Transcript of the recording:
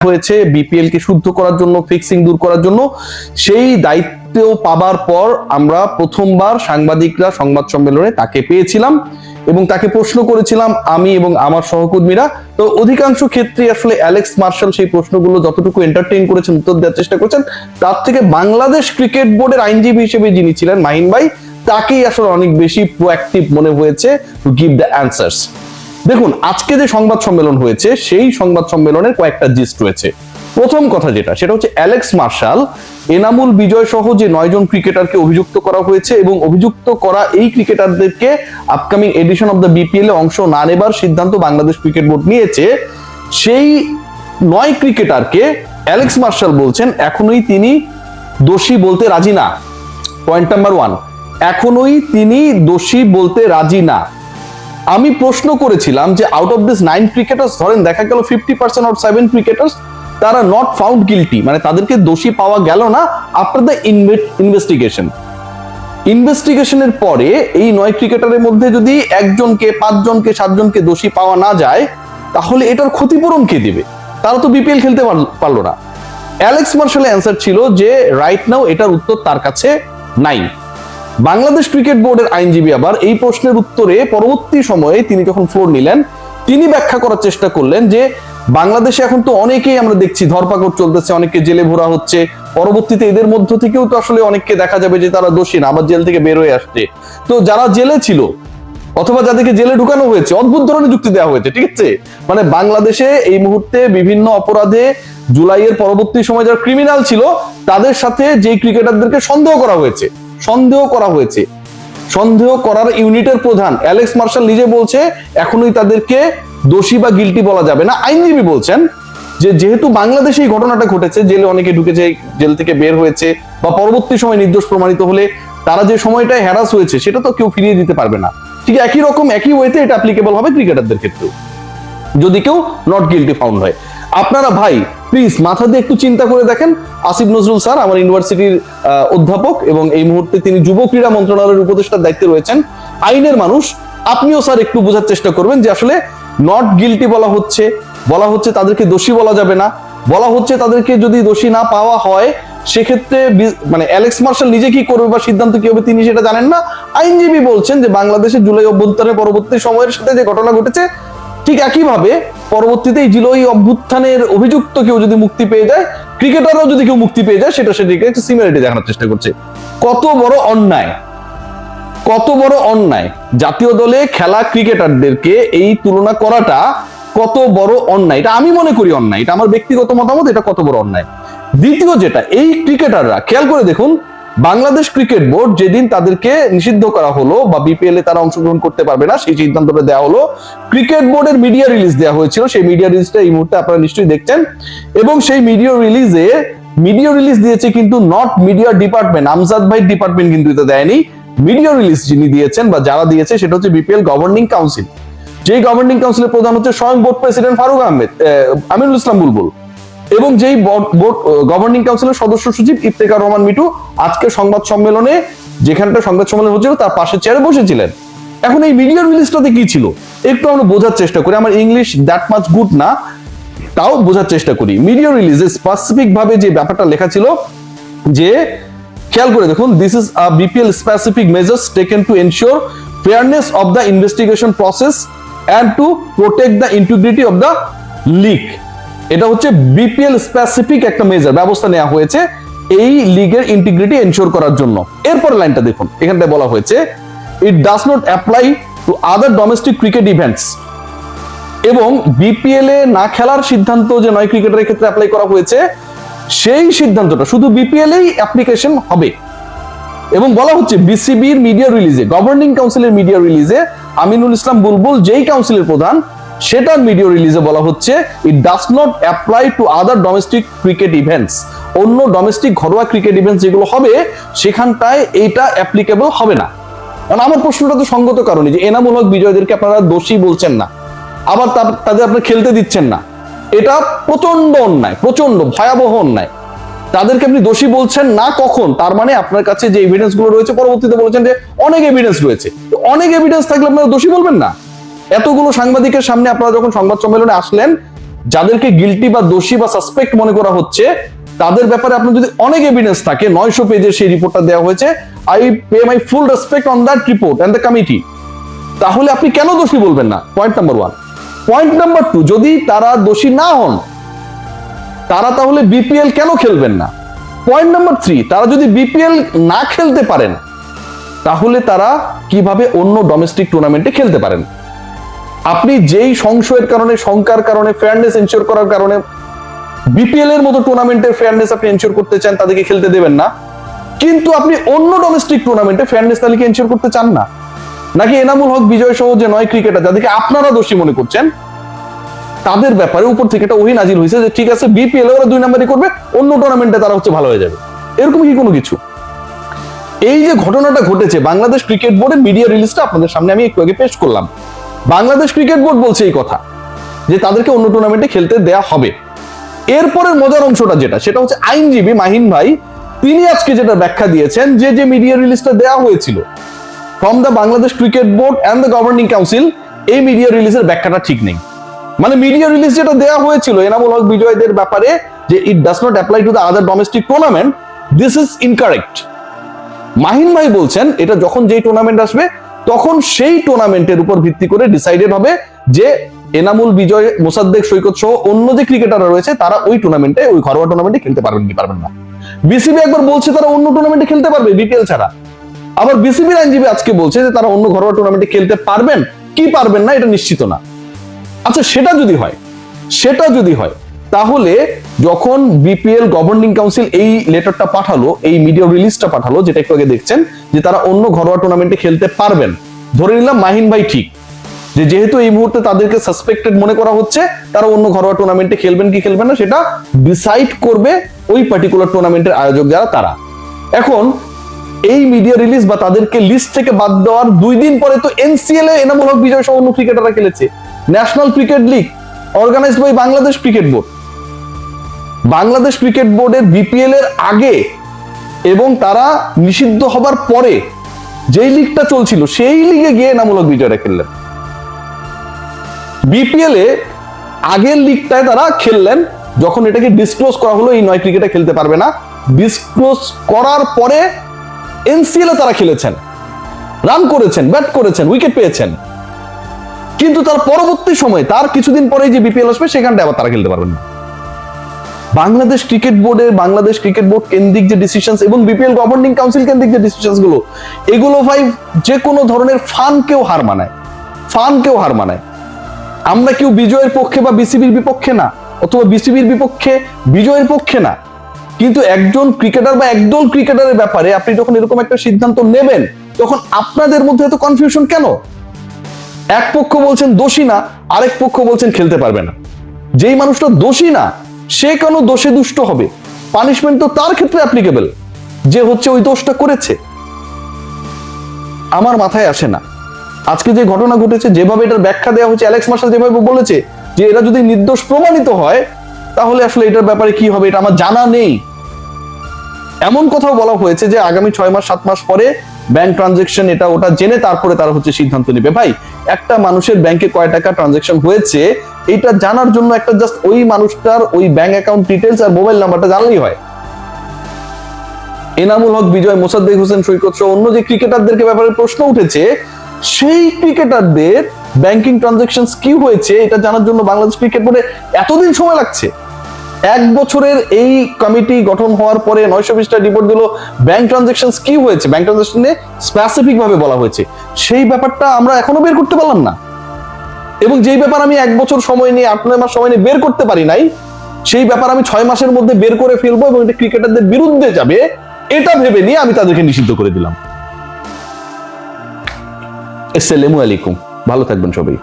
হয়েছে বিপিএল কে শুদ্ধ করার জন্য, ফিক্সিং দূর করার জন্য। সেই দায়িত্ব পাবার পর আমরা প্রথমবার সাংবাদিকরা সংবাদ সম্মেলনে তাকে পেয়েছিলাম এবং তাকে প্রশ্ন করেছিলাম আমি এবং আমার সহকর্মীরা। তো অধিকাংশ ক্ষেত্রে আসলে অ্যালেক্স মার্শাল সেই প্রশ্নগুলো যতটুকু এন্টারটেইন করেছেন, উত্তর দেওয়ার চেষ্টা করেছেন, তার থেকে বাংলাদেশ ক্রিকেট বোর্ডের আইনজীবী হিসেবে যিনি ছিলেন মাহিন ভাই, তাকেই আসলে অনেক বেশি প্রোঅ্যাক্টিভ মনে হয়েছে টু গিভ দ্য অ্যান্সার্স। দেখুন, আজকে যে সংবাদ সম্মেলন হয়েছে সেই সংবাদ সম্মেলনের কয়েকটা জিস্ট রয়েছে। প্রথম কথা যেটা, সেটা হচ্ছে অ্যালেক্স মার্শাল, এনামুল বিজয় সহ যে 9 জন ক্রিকেটারকে অভিযুক্ত করা হয়েছে এবং অভিযুক্ত করা এই ক্রিকেটারদেরকে upcoming edition of the BPL এ অংশ না নেবার সিদ্ধান্ত বাংলাদেশ ক্রিকেট বোর্ড নিয়েছে। সেই 9 ক্রিকেটারকে অ্যালেক্স মার্শাল বলছেন এখনোই তিনি দোষী বলতে রাজি না। পয়েন্ট নাম্বার 1, এখনোই তিনি দোষী বলতে রাজি না। আমি প্রশ্ন করেছিলাম যে আউট অফ দিস 9 ক্রিকেটার্স, ধরেন দেখা গেল 50% অর 7 ক্রিকেটার্স তারা নট ফাউন্ড গিলটি, মানে তাদেরকে দোষী পাওয়া গেল না আফটার দ্য ইনভেস্টিগেশনের পরে এই 9 ক্রিকেটারের মধ্যে যদি 1 জনকে, 5 জনকে, 7 জনকে দোষী পাওয়া না যায়, তাহলে এটার ক্ষতিপূরণ কে দিবে? তারা তো বিপিএল খেলতে পারলো না। অ্যালেক্স মার্শালের অ্যান্সার ছিল যে রাইট নাও এটার উত্তর তার কাছে নাই। বাংলাদেশ ক্রিকেট বোর্ডের আইনজীবী আবার এই প্রশ্নের উত্তরে পরবর্তী সময়ে তিনি যখন ফ্লোর নিলেন, তিনি ব্যাখ্যা করার চেষ্টা করলেন যে বাংলাদেশে এখন তো অনেকেই আমরা দেখছি ধরপাকড় চলতেছে, অনেককে জেলে ভরা হচ্ছে, পরবর্তীতে এদের মধ্য থেকেও তো আসলে অনেককে দেখা যাবে যে তারা দোষী না, আবার জেল থেকে বের হয়ে আসছে। তো যারা জেলে ছিল অথবা যাদেরকে জেলে ঢুকানো হয়েছে, অদ্ভুত ধরনের যুক্তি দেওয়া হয়েছে, ঠিক আছে? মানে বাংলাদেশে এই মুহূর্তে বিভিন্ন অপরাধে জুলাইয়ের পরবর্তী সময় যারা ক্রিমিনাল ছিল তাদের সাথে যে ক্রিকেটারদেরকে সন্দেহ করার ইউনিটের প্রধান অ্যালেক্স মার্শাল নিজে বলছে এখনোই তাদেরকে দোষী বা গিলটি বলা যাবে না। আইনজীবী বলছেন যে যেহেতু বাংলাদেশে এই ঘটনাটা ঘটেছে, জেলে অনেকে ঢুকেছে, জেল থেকে বের হয়েছে, বা পরবর্তী সময় নির্দোষ প্রমাণিত হলে তারা যে সময়টায় হ্যারাস হয়েছে সেটা তো কেউ ফিরিয়ে দিতে পারবে না। ঠিক একই রকম, একই ওয়েতে এটা অ্যাপ্লিকেবল হবে ক্রিকেটারদের ক্ষেত্রেও, যদি কেউ নট গিলটি ফাউন্ড হয়। আপনারা ভাই প্লিজ মাথা দিয়ে একটু চিন্তা করে দেখেন। আসিফ নজরুল স্যার আমার ইউনিভার্সিটির অধ্যাপক এবং এই মুহূর্তে তিনি যুব ক্রীড়া মন্ত্রণালয়ের উপদেষ্টার দায়িত্বে রয়েছেন, আইনের মানুষ। আপনিও স্যার একটু বোঝার চেষ্টা করবেন যে আসলে নট গিলটি বলা হচ্ছে তাদেরকে দোষী বলা যাবে না, বলা হচ্ছে তাদেরকে যদি দোষী না পাওয়া হয় সেক্ষেত্রে মানে অ্যালেক্স মার্শাল নিজে কি করবে বা সিদ্ধান্ত কি হবে তিনি সেটা জানেন না। আইনজীবী বলছেন যে বাংলাদেশের জুলাই অভ্যুত্থানের পরবর্তী সময়ের সাথে যে ঘটনা ঘটেছে ঠিক একইভাবে পরবর্তীতে এই জুলাই অভ্যুত্থানের অভিযুক্ত কেউ যদি মুক্তি পেয়ে যায়, ক্রিকেটারও যদি কেউ মুক্তি পেয়ে যায়, সেটাকে একটা সিমিলারিটি দেখানোর চেষ্টা করছে। কত বড় অন্যায়! জাতীয় দলে খেলা ক্রিকেটারদেরকে এই তুলনা করাটা কত বড় অন্যায়, এটা আমি মনে করি অন্যায়, এটা আমার ব্যক্তিগত মতামত, এটা কত বড় অন্যায়। দ্বিতীয় যেটা, এই ক্রিকেটাররা খেয়াল করে দেখুন, বাংলাদেশ ক্রিকেট বোর্ড যেদিন তাদেরকে নিষিদ্ধ করা হলো বা বিপিএল এ তারা অংশগ্রহণ করতে পারবে না সেই সিদ্ধান্তটা দেওয়া হলো, ক্রিকেট বোর্ডের মিডিয়া রিলিজ দেওয়া হয়েছিল। সেই মিডিয়া রিলিজটা এই মুহূর্তে আপনারা নিশ্চয়ই দেখছেন, এবং সেই মিডিয়া রিলিজ দিয়েছে কিন্তু নট মিডিয়া ডিপার্টমেন্ট, আমজাদ ভাই ডিপার্টমেন্ট কিন্তু এটা দেয়নি। মিডিয়া রিলিজ যিনি দিয়েছেন বা যারা দিয়েছে সেটা হচ্ছে বিপিএল গভর্নিং কাউন্সিল। যেই গভর্নিং কাউন্সিলের প্রধান হচ্ছে স্বয়ং বোর্ড প্রেসিডেন্ট ফারুক আহমেদ, আমিনুল ইসলাম বুলবুল, এবং যেই বোর্ড গভর্নিং কাউন্সিলের সদস্য সচিব ইফতেখার রহমান মিঠু আজকে সংবাদ সম্মেলনে, যেখানটা সংবাদ সম্মেলন হচ্ছিল তার পাশে চেয়ারে বসেছিলেন। এখন এই মিডিয়া রিলিজটাতে কি ছিল একটু আমরা বোঝার চেষ্টা করি। আমার ইংলিশ দ্যাট মাচ গুড না, তাও বোঝার চেষ্টা করি। মিডিয়া রিলিজে স্পেসিফিক ভাবে যে ব্যাপারটা লেখা ছিল যে, খেয়াল করে দেখুন, this is a BPL specific measures taken to ensure fairness of the investigation process and to protect the integrity of the league. এটা হচ্ছে বিপিএল স্পেসিফিক একটা মেজার, ব্যবস্থা নেওয়া হয়েছে এই লিগের ইন্টিগ্রিটি এনশিওর করার জন্য। এরপর লাইনটা দেখুন, এখানটায় বলা হয়েছে it does not apply to other domestic cricket events. এবং বিপিএল এ না খেলার সিদ্ধান্ত যে 9 ক্রিকেটারের ক্ষেত্রে অ্যাপ্লাই করা হয়েছে সেই সিদ্ধান্তটা শুধু বিপিএল এই অ্যাপ্লিকেশন হবে। এবং বলা হচ্ছে বিসিবির মিডিয়া রিলিজে, গভর্নিং কাউন্সিলের মিডিয়া রিলিজে আমিনুল ইসলাম বুলবুল যেই কাউন্সিলের প্রধান, সেটার মিডিয়া রিলিজে বলা হচ্ছে it does not apply to other domestic cricket events. অন্য ডোমেস্টিক ঘরোয়া ক্রিকেট ইভেন্টস যেগুলো হবে সেখানটায় এইটা অ্যাপ্লিকেবল হবে না। কারণ আমার প্রশ্নটা তো সঙ্গত কারণে যে এনামুল হক বিজয়দেরকে আপনারা দোষী বলছেন না, আবার তাদের আপনারা খেলতে দিচ্ছেন না, এটা প্রচন্ড অন্যায়, প্রচন্ড ভয়াবহ অন্যায়। তাদেরকে আপনি দোষী বলছেন না কখন? তার মানে আপনার কাছে যে এভিডেন্স গুলো রয়েছে, পরবর্তীতে বলেছেন যে অনেক এভিডেন্স রয়েছে, অনেক এভিডেন্স থাকলে আপনারা দোষী বলবেন না। এতগুলো সাংবাদিকের সামনে আপনারা যখন সংবাদ সম্মেলনে আসলেন যাদেরকে গিলটি বা দোষী বা সাসপেক্ট মনে করা হচ্ছে, তাদের ব্যাপারে আপনার যদি অনেক এভিডেন্স থাকে, 900 পেজের সেই রিপোর্টটা দেওয়া হয়েছে, I pay my full respect on that report and the committee, তাহলে আপনি কেন দোষী বলবেন না? Point number 1। পয়েন্ট নাম্বার 2, যদি তারা দোষী না হন, তারা তাহলে বিপিএল কেন খেলবেন না? পয়েন্ট নাম্বার 3, তারা যদি বিপিএল না খেলতে পারেন, তাহলে তারা কিভাবে অন্য ডোমেস্টিক টুর্নামেন্টে খেলতে পারেন? আপনি যেই সংশয়ের কারণে, শঙ্কার কারণে, ফেয়ারনেস এনশিওর করার কারণে বিপিএল এর মতো টুর্নামেন্টের ফেয়ারনেস আপনি এনশিওর করতে চান, তাদেরকে খেলতে দেবেন না, কিন্তু আপনি অন্য ডোমেস্টিক টুর্নামেন্টে ফেয়ারনেস তাদেরকে এনশিওর করতে চান না? নাকি এনামুল হক বিজয় সহ যে 9 ক্রিকেটার যাদেরকে আপনারা দোষী মনে করছেন, তাদের ব্যাপারে উপর থেকে একটা ওহী নাজিল হয়েছে যে ঠিক আছে বিপিএল ওরা 2 নম্বরই করবে, অন্য টুর্নামেন্টে তারা হচ্ছে ভালো হয়ে যাবে? এরকম কি কোনো কিছু? এই যে ঘটনাটা ঘটেছে, বাংলাদেশ ক্রিকেট বোর্ডের মিডিয়া রিলিজটা আপনাদের সামনে আমি একটু আগে পেশ করলাম। বাংলাদেশ ক্রিকেট বোর্ড বলছে এই কথা যে তাদেরকে অন্য টুর্নামেন্টে খেলতে দেয়া হবে। এরপরের মজার অংশটা যেটা, সেটা হচ্ছে আইনজীবী মাহিন ভাই, তিনি আজকে যেটা ব্যাখ্যা দিয়েছেন যে মিডিয়া রিলিজটা দেওয়া হয়েছিল from the Bangladesh cricket board and the governing council, এই মিডিয়া রিলিজের ব্যাখ্যাটা ঠিক নেই। মানে মিডিয়া রিলিজ যেটা দেওয়া হয়েছিল এনামুল হক বিজয়দের ব্যাপারে, যে it does not apply to the other domestic tournament, this is incorrect. Mahin ভাই বলছেন এটা যখন যেই টুর্নামেন্ট আসবে, তখন সেই টুর্নামেন্টের উপর ভিত্তি করে ডিসাইডেড হবে যে এনামুল বিজয়, মোসাদ্দেক সৈকত সহ অন্য যে ক্রিকেটাররা রয়েছে তারা ওই টুর্নামেন্টে, ওই ঘরোয়া টুর্নামেন্টে খেলতে পারবেন কি পারবেন না। বিসিবি একবার বলছে তারা অন্য টুর্নামেন্টে খেলতে পারবে বিপিএল ছাড়া, আবার বিসিবির আইনজীবী আজকে বলছে যে তারা অন্য ঘরোয়া টুর্নামেন্টে খেলতে পারবেন কি পারবেন না এটা নিশ্চিত না। আচ্ছা, সেটা যদি হয় তাহলে যখন বিপিএল গভর্নিং কাউন্সিল এই লেটারটা পাঠালো, এই মিডিয়া রিলিজটা পাঠালো, যেটা একটু আগে দেখছেন, যে তারা অন্য ঘরোয়া টুর্নামেন্টে খেলতে পারবেন, ধরে নিলাম মাহিন ভাই ঠিক, যে যেহেতু এই মুহূর্তে তাদেরকে সাসপেক্টেড মনে করা হচ্ছে, তারা অন্য ঘরোয়া টুর্নামেন্টে খেলবেন কি খেলবেন না সেটা ডিসাইড করবে ওই পার্টিকুলার টুর্নামেন্টের আয়োজক যারা তারা। এখন এই মিডিয়া রিলিজ বা তাদেরকে লিস্ট থেকে বাদ দেওয়ার 2 দিন পরে তো এনসিএল এ এনামুল হক বিজয় সহ অন্য ক্রিকেটাররা খেলেছে, national cricket league organised by Bangladesh cricket board. Bangladesh cricket বোর্ডের বিপিএল এর আগে এবং তারা নিষিদ্ধ হবার পরে যেই লিগটা চলছিল, সেই লিগে গিয়ে এনামুল হক বিজয়রা খেললেন। বিপিএল এ আগের লিগটায় তারা খেললেন, যখন এটাকে ডিসক্লোজ করা হলো এই 9 ক্রিকেটার খেলতে পারবে না, ডিসক্লোজ করার পরে এনসিএল এ তারা খেলেছেন, রান করেছেন, ব্যাট করেছেন, উইকেট পেয়েছেন, কিন্তু তার পরবর্তী সময়, তার কিছুদিন পরে যে বিপিএল আসবে সেখানটা আবার তারা খেলতে পারবেন না। বাংলাদেশ ক্রিকেট বোর্ড কেন্দ্রিক যে ডিসিশন এবং বিপিএল গভর্নিং কাউন্সিল কেন্দ্রিক যে ডিসিশন গুলো, এগুলো ভাই যে কোনো ধরনের ফানকেও হার মানায়। আমরা কেউ বিজয়ের পক্ষে বা বিসিবির বিপক্ষে না, অথবা বিসিবির বিপক্ষে বিজয়ের পক্ষে না, কিন্তু একজন ক্রিকেটার বা একদল ক্রিকেটারের ব্যাপারে আপনি যখন এরকম একটা সিদ্ধান্ত নেবেন, তখন আপনাদের মধ্যে এত কনফিউশন কেন? এক পক্ষ বলছেন দোষী না, আরেক পক্ষ বলছেন খেলতে পারবে না। যেই মানুষটা দোষী না, সে কেন দোষে দুষ্ট হবে? পানিশমেন্ট তো তার ক্ষেত্রে অ্যাপ্লিকেবল, যে হচ্ছে ওই দোষটা করেছে। আমার মাথায় আসে না আজকে যে ঘটনা ঘটেছে, যেভাবে এটার ব্যাখ্যা দেওয়া হচ্ছে, অ্যালেক্স মার্শাল যেভাবে বলেছে যে এরা যদি নির্দোষ প্রমাণিত হয়, তাহলে আসলে এটার ব্যাপারে কি হবে এটা আমার জানা নেই। এমন কথাও বলা হয়েছে যে আগামী 6 মাস 7 মাস পরে ব্যাংক ট্রানজেকশন এটা ওটা জেনে তারপরে তারা হচ্ছে সিদ্ধান্ত নেবে। ভাই, একটা মানুষের ব্যাংকে কয় টাকা ট্রানজেকশন হয়েছে এটা জানার জন্য একটা জাস্ট ওই মানুষটার ওই ব্যাংক অ্যাকাউন্ট ডিটেলস আর মোবাইল নাম্বারটা জানলেই হয়। এনামুল হক বিজয়, মোসাদ্দেক হোসেন সৈকত সহ অন্য যে ক্রিকেটারদেরকে ব্যাপারে প্রশ্ন উঠেছে, সেই ক্রিকেটারদের ব্যাংকিং ট্রানজেকশন কি হয়েছে এটা জানার জন্য বাংলাদেশ ক্রিকেট বোর্ডে এতদিন সময় লাগছে। 1 বছরের এই কমিটি গঠন হওয়ার পরে 920টা রিপোর্ট দিল, ব্যাংক ট্রানজেকশন কি হয়েছে, ব্যাংক ট্রানজেকশনে স্পেসিফিক ভাবে বলা হয়েছে, সেই ব্যাপারটা আমরা এখনো বের করতে পারলাম না। এবং যেই ব্যাপার আমি 1 বছর সময় নিয়ে 8-9 মাস সময় নিয়ে বের করতে পারি নাই, সেই ব্যাপার আমি 6 মাসের মধ্যে বের করে ফেলবো এবং এটা ক্রিকেটারদের বিরুদ্ধে যাবে, এটা ভেবে নিয়ে আমি তাদেরকে নিষিদ্ধ করে দিলাম। আসসালামু আলাইকুম, ভালো থাকবেন সবাই।